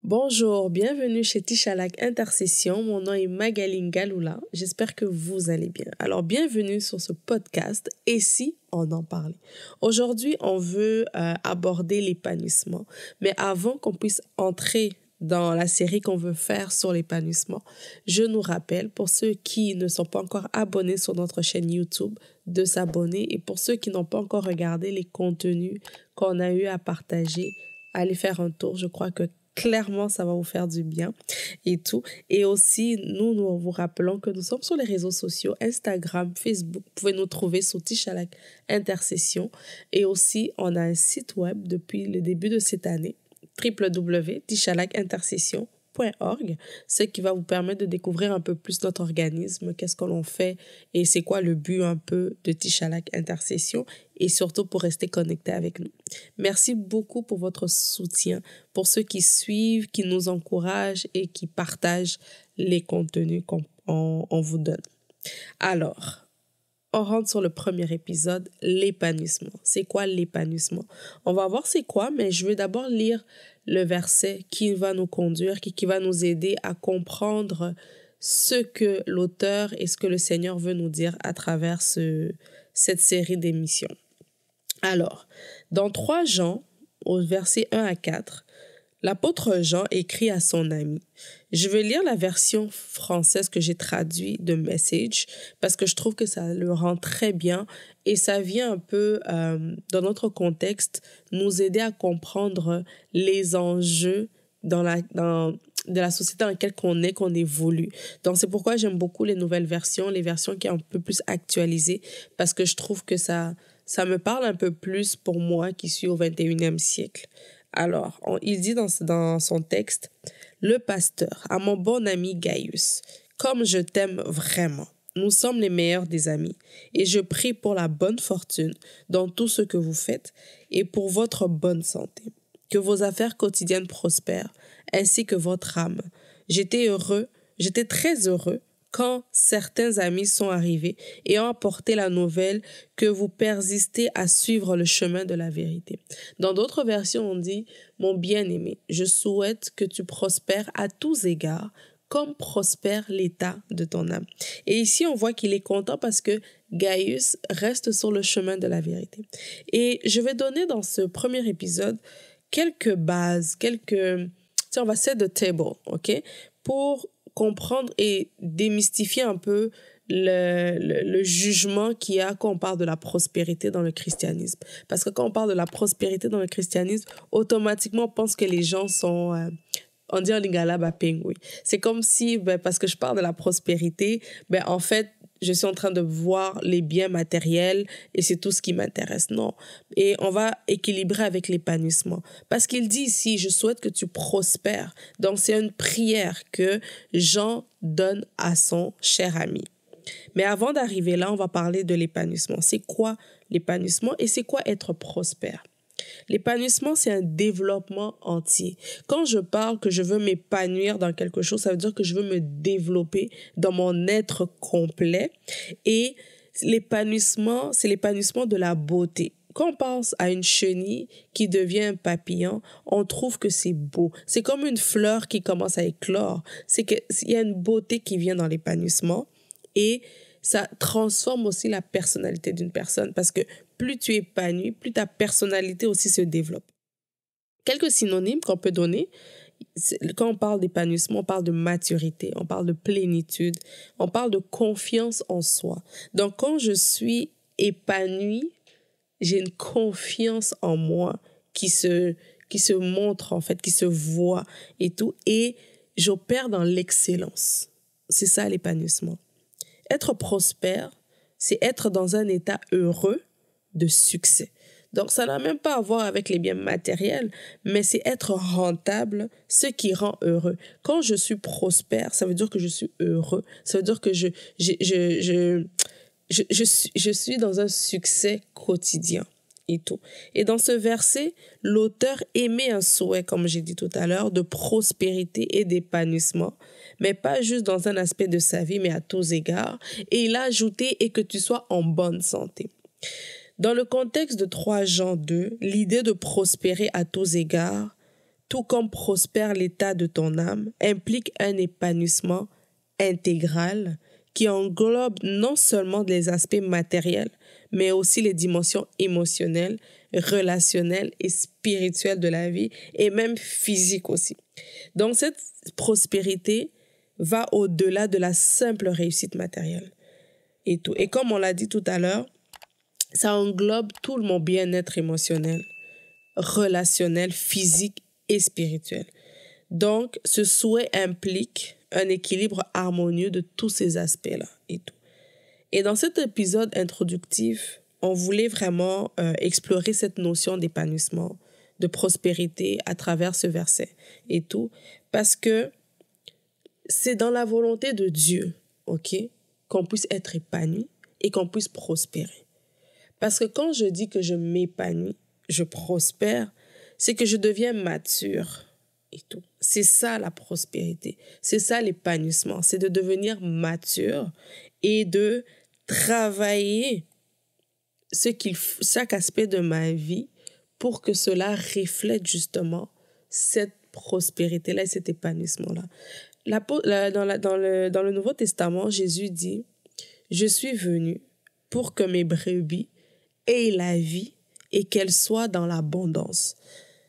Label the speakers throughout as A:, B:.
A: Bonjour, bienvenue chez Tichalak Intercession. Mon nom est Magaline Galoula. J'espère que vous allez bien. Alors, bienvenue sur ce podcast « Et si on en parlait ?» Aujourd'hui, on veut aborder l'épanouissement. Mais avant qu'on puisse entrer dans la série qu'on veut faire sur l'épanouissement, je nous rappelle, pour ceux qui ne sont pas encore abonnés sur notre chaîne YouTube, de s'abonner. Et pour ceux qui n'ont pas encore regardé les contenus qu'on a eu à partager, allez faire un tour. Je crois que clairement, ça va vous faire du bien et tout. Et aussi, nous vous rappelons que nous sommes sur les réseaux sociaux, Instagram, Facebook. Vous pouvez nous trouver sur Tichalak Intercession. Et aussi, on a un site web depuis le début de cette année, www.tichalak-intercession.org, ce qui va vous permettre de découvrir un peu plus notre organisme, qu'est-ce que l'on fait et c'est quoi le but un peu de Tichalak Intercession et surtout pour rester connecté avec nous. Merci beaucoup pour votre soutien, pour ceux qui suivent, qui nous encouragent et qui partagent les contenus qu'on vous donne. Alors, on rentre sur le premier épisode, l'épanouissement. C'est quoi l'épanouissement? On va voir c'est quoi, mais je vais d'abord lire le verset qui va nous conduire, qui va nous aider à comprendre ce que l'auteur et ce que le Seigneur veut nous dire à travers cette série d'émissions. Alors, dans 3 Jean, au verset 1 à 4, l'apôtre Jean écrit à son ami. Je vais lire la version française que j'ai traduite de Message parce que je trouve que ça le rend très bien et ça vient un peu, dans notre contexte, nous aider à comprendre les enjeux de la société dans laquelle qu'on évolue. Donc, c'est pourquoi j'aime beaucoup les nouvelles versions, les versions qui sont un peu plus actualisées parce que je trouve que ça me parle un peu plus pour moi qui suis au 21e siècle. Alors, il dit dans son texte, « Le pasteur, à mon bon ami Gaius, comme je t'aime vraiment, nous sommes les meilleurs des amis, et je prie pour la bonne fortune dans tout ce que vous faites et pour votre bonne santé, que vos affaires quotidiennes prospèrent, ainsi que votre âme. J'étais très heureux quand certains amis sont arrivés et ont apporté la nouvelle que vous persistez à suivre le chemin de la vérité. » Dans d'autres versions, on dit « Mon bien-aimé, je souhaite que tu prospères à tous égards, comme prospère l'état de ton âme. » Et ici, on voit qu'il est content parce que Gaius reste sur le chemin de la vérité. Et je vais donner dans ce premier épisode quelques bases, on va set the table, OK? Pour comprendre et démystifier un peu le jugement qu'il y a quand on parle de la prospérité dans le christianisme. Parce que quand on parle de la prospérité dans le christianisme, automatiquement, on pense que les gens sont... on dit en lingala, oui. C'est comme si, parce que je parle de la prospérité, en fait, je suis en train de voir les biens matériels et c'est tout ce qui m'intéresse. Non. Et on va équilibrer avec l'épanouissement. Parce qu'il dit ici, je souhaite que tu prospères. Donc, c'est une prière que Jean donne à son cher ami. Mais avant d'arriver là, on va parler de l'épanouissement. C'est quoi l'épanouissement et c'est quoi être prospère? L'épanouissement, c'est un développement entier. Quand je parle que je veux m'épanouir dans quelque chose, ça veut dire que je veux me développer dans mon être complet. Et l'épanouissement, c'est l'épanouissement de la beauté. Quand on pense à une chenille qui devient un papillon, on trouve que c'est beau. C'est comme une fleur qui commence à éclore. C'est qu'il y a une beauté qui vient dans l'épanouissement et ça transforme aussi la personnalité d'une personne parce que plus tu es épanoui, plus ta personnalité aussi se développe. Quelques synonymes qu'on peut donner, quand on parle d'épanouissement, on parle de maturité, on parle de plénitude, on parle de confiance en soi. Donc, quand je suis épanouie, j'ai une confiance en moi qui se montre, en fait, qui se voit et tout, et j'opère dans l'excellence. C'est ça l'épanouissement. Être prospère, c'est être dans un état heureux de succès. Donc, ça n'a même pas à voir avec les biens matériels, mais c'est être rentable, ce qui rend heureux. Quand je suis prospère, ça veut dire que je suis heureux. Ça veut dire que je suis dans un succès quotidien et tout. Et dans ce verset, l'auteur émet un souhait, comme j'ai dit tout à l'heure, de prospérité et d'épanouissement, mais pas juste dans un aspect de sa vie, mais à tous égards. Et il a ajouté « et que tu sois en bonne santé ». Dans le contexte de 3 Jean 2, l'idée de prospérer à tous égards, tout comme prospère l'état de ton âme, implique un épanouissement intégral qui englobe non seulement les aspects matériels, mais aussi les dimensions émotionnelles, relationnelles et spirituelles de la vie, et même physiques aussi. Donc cette prospérité va au-delà de la simple réussite matérielle et tout. Et comme on l'a dit tout à l'heure, ça englobe tout mon bien-être émotionnel, relationnel, physique et spirituel. Donc, ce souhait implique un équilibre harmonieux de tous ces aspects-là et tout. Et dans cet épisode introductif, on voulait vraiment explorer cette notion d'épanouissement, de prospérité à travers ce verset et tout, parce que c'est dans la volonté de Dieu, ok, qu'on puisse être épanoui et qu'on puisse prospérer. Parce que quand je dis que je m'épanouis, je prospère, c'est que je deviens mature et tout. C'est ça la prospérité, c'est ça l'épanouissement, c'est de devenir mature et de travailler chaque aspect de ma vie pour que cela reflète justement cette prospérité-là et cet épanouissement-là. Dans le Nouveau Testament, Jésus dit « Je suis venu pour que mes brebis aient la vie et qu'elles soient dans l'abondance. »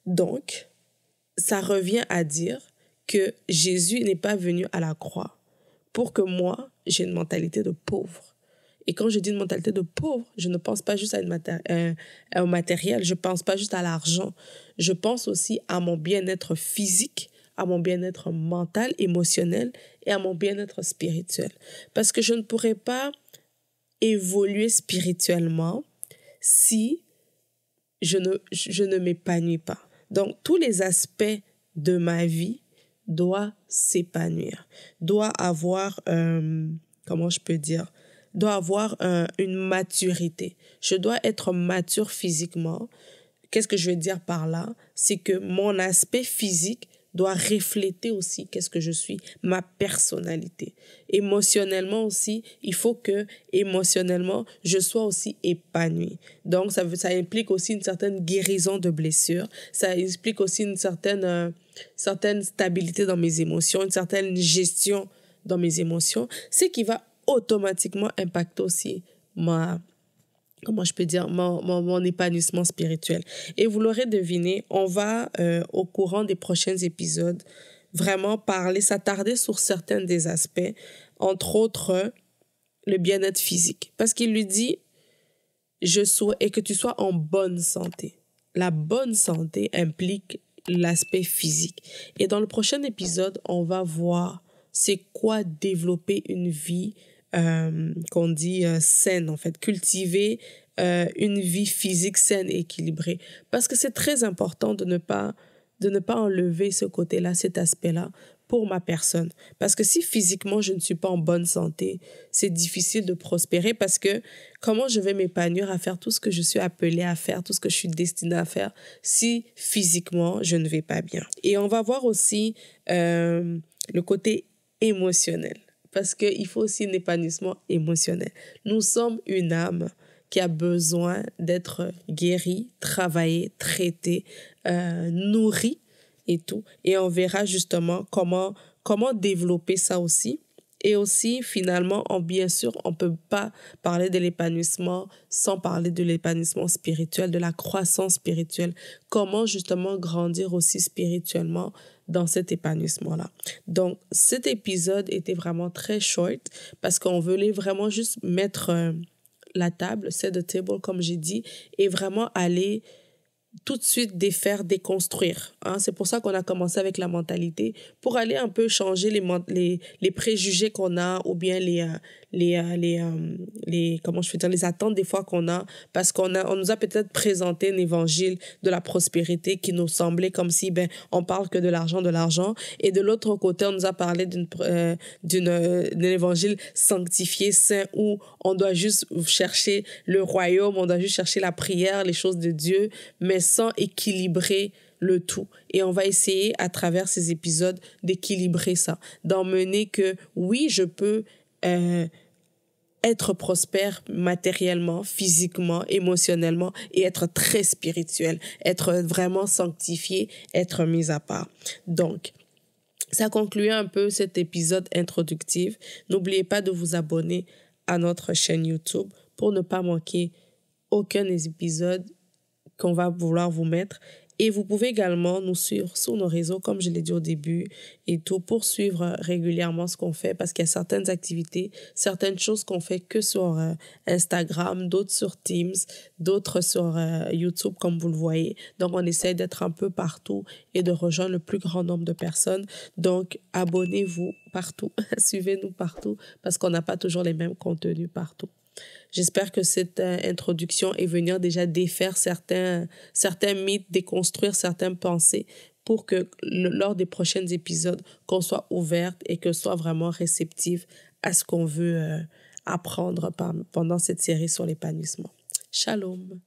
A: Donc, ça revient à dire que Jésus n'est pas venu à la croix pour que moi, j'ai une mentalité de pauvre. Et quand je dis une mentalité de pauvre, je ne pense pas juste au matériel, je ne pense pas juste à l'argent. Je pense aussi à mon bien-être physique, à mon bien-être mental, émotionnel et à mon bien-être spirituel. Parce que je ne pourrais pas évoluer spirituellement si je ne m'épanouis pas. Donc, tous les aspects de ma vie doivent s'épanouir, doivent avoir, doit avoir une maturité. Je dois être mature physiquement. Qu'est-ce que je veux dire par là? C'est que mon aspect physique doit refléter aussi qu'est-ce que je suis, ma personnalité. Émotionnellement aussi, il faut que émotionnellement, je sois aussi épanouie. Donc, ça implique aussi une certaine guérison de blessures. Ça implique aussi une certaine stabilité dans mes émotions, une certaine gestion dans mes émotions, ce qui va automatiquement impacter aussi mon épanouissement spirituel. Et vous l'aurez deviné, on va, au courant des prochains épisodes, vraiment s'attarder sur certains des aspects, entre autres, le bien-être physique. Parce qu'il lui dit, et que tu sois en bonne santé. La bonne santé implique l'aspect physique. Et dans le prochain épisode, on va voir c'est quoi développer une vie qu'on dit saine, en fait, cultiver une vie physique saine et équilibrée. Parce que c'est très important de ne pas enlever ce côté-là, cet aspect-là, pour ma personne. Parce que si physiquement, je ne suis pas en bonne santé, c'est difficile de prospérer parce que comment je vais m'épanouir à faire tout ce que je suis appelée à faire, tout ce que je suis destinée à faire, si physiquement, je ne vais pas bien. Et on va voir aussi le côté émotionnel. Parce qu'il faut aussi un épanouissement émotionnel. Nous sommes une âme qui a besoin d'être guérie, travaillée, traitée, nourrie et tout. Et on verra justement comment développer ça aussi. Et aussi, finalement, bien sûr, on ne peut pas parler de l'épanouissement sans parler de l'épanouissement spirituel, de la croissance spirituelle. Comment justement grandir aussi spirituellement dans cet épanouissement-là. Donc, cet épisode était vraiment très short parce qu'on voulait vraiment juste mettre la table, set the table, comme j'ai dit, et vraiment aller tout de suite déconstruire. Hein? C'est pour ça qu'on a commencé avec la mentalité, pour aller un peu changer les préjugés qu'on a ou bien les attentes des fois qu'on a, parce on nous a peut-être présenté un évangile de la prospérité qui nous semblait comme si on parle que de l'argent, et de l'autre côté on nous a parlé d'un évangile sanctifié, saint, où on doit juste chercher le royaume, on doit juste chercher la prière, les choses de Dieu, mais sans équilibrer le tout. Et on va essayer à travers ces épisodes d'équilibrer ça, d'emmener que oui, je peux être prospère matériellement, physiquement, émotionnellement et être très spirituel, être vraiment sanctifié, être mis à part. Donc, ça conclut un peu cet épisode introductif. N'oubliez pas de vous abonner à notre chaîne YouTube pour ne pas manquer aucun des épisodes qu'on va vouloir vous mettre. Et vous pouvez également nous suivre sur nos réseaux, comme je l'ai dit au début, et tout, pour suivre régulièrement ce qu'on fait, parce qu'il y a certaines activités, certaines choses qu'on fait que sur Instagram, d'autres sur Teams, d'autres sur YouTube, comme vous le voyez. Donc, on essaie d'être un peu partout et de rejoindre le plus grand nombre de personnes. Donc, abonnez-vous partout, suivez-nous partout, parce qu'on n'a pas toujours les mêmes contenus partout. J'espère que cette introduction est venue déjà défaire certains mythes, déconstruire certaines pensées pour que lors des prochains épisodes, qu'on soit ouverte et que soit vraiment réceptive à ce qu'on veut apprendre pendant cette série sur l'épanouissement. Shalom.